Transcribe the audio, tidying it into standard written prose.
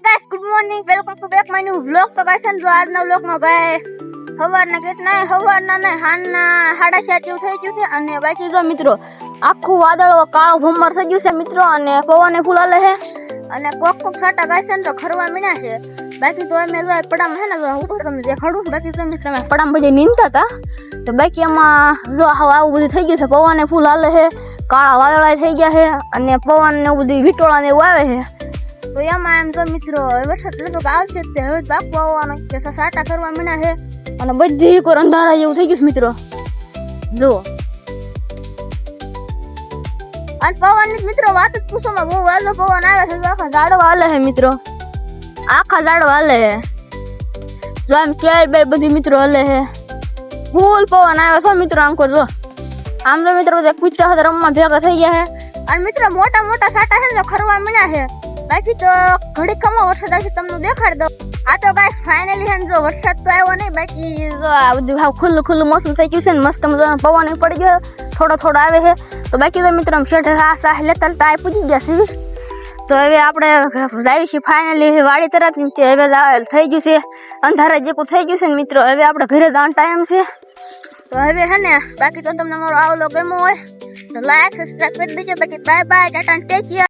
Guys good morning welcome to back my new vlog. तो guys जो આજના વ્લોગમાં ભાઈ સવારના કેટલા સવારના ને હાનના 7:30 જેવું થઈ ગયું છે અને બાકી જો મિત્રો આખું વાદળો કાળો ભમર થઈ ગયું છે મિત્રો અને પવને ફૂલ હાલે છે અને કોક છાટા ગાઈસ તો ખરવા મીના છે। બાકી તો અમે જો પડામ હે ને ઉપર તમને દેખાડું। બાકી તો મિત્રો અમે પડામ બજે નીંદતા હતા તો બાકી એમાં જો આવું બધું થઈ ગયું છે, પવને ફૂલ હાલે છે, કાળા વાદળા થઈ ગયા છે અને પવન ને બધું વિટોળા ને એવું આવે છે। તો એમાં એમ તો મિત્રો વરસાદ લગભગ આવશે જ, હવે પાકવા આવવાનો કે સાટા કરવા મીના છે અને બધી કોર અંધારા જેવું થઈ ગયું છે મિત્રો જુઓ। અને પવનની મિત્રો વાત જ પૂછોમાં બહુ વાલો પવન આવે છે, આખા ઝાડવા હાલે છે મિત્રો, આખા ઝાડવા હાલે છે જો એમ કેળ બેળ બધી મિત્રો હાલે છે, ફૂલ પવન આવે છે મિત્રો। આમ કરજો આમ તો મિત્રો બધા કૂતરા સાથે રમવા ભેગા થઈ ગયા છે અને મિત્રો મોટા મોટા સાટા છે ને ખરવા મીના છે। બાકી તો ઘડી ખમા વરસાદ આવશે તમને દેખાડ દો। આ તો ગાઈસ ફાઇનલી છે જો વરસાદ તો આવ્યો નહીં, બાકી જો આ બધું હાવ ખુલ્લું મોસમ થઈ ગયું છે ને મસ્ત મજાનો પવન પડી ગયો, થોડો આવે છે। તો બાકી તો મિત્રો શેઠ સાહ લેતા આ પૂજી ગયા છે। તો હવે આપણે જઈએ છીએ ફાઇનલી વાડી તરફ, હવે થઈ ગયું છે અંધારા જેવું થઈ ગયું છે ને મિત્રો, હવે આપણે ઘરે જવાનો ટાઈમ છે। તો હવે હે ને બાકી તો તમને મારો આ વ્લોગ ગમ્યો હોય તો લાઈક સબસ્ક્રાઇબ કરી દેજો। બાકી bye bye, Tata take care.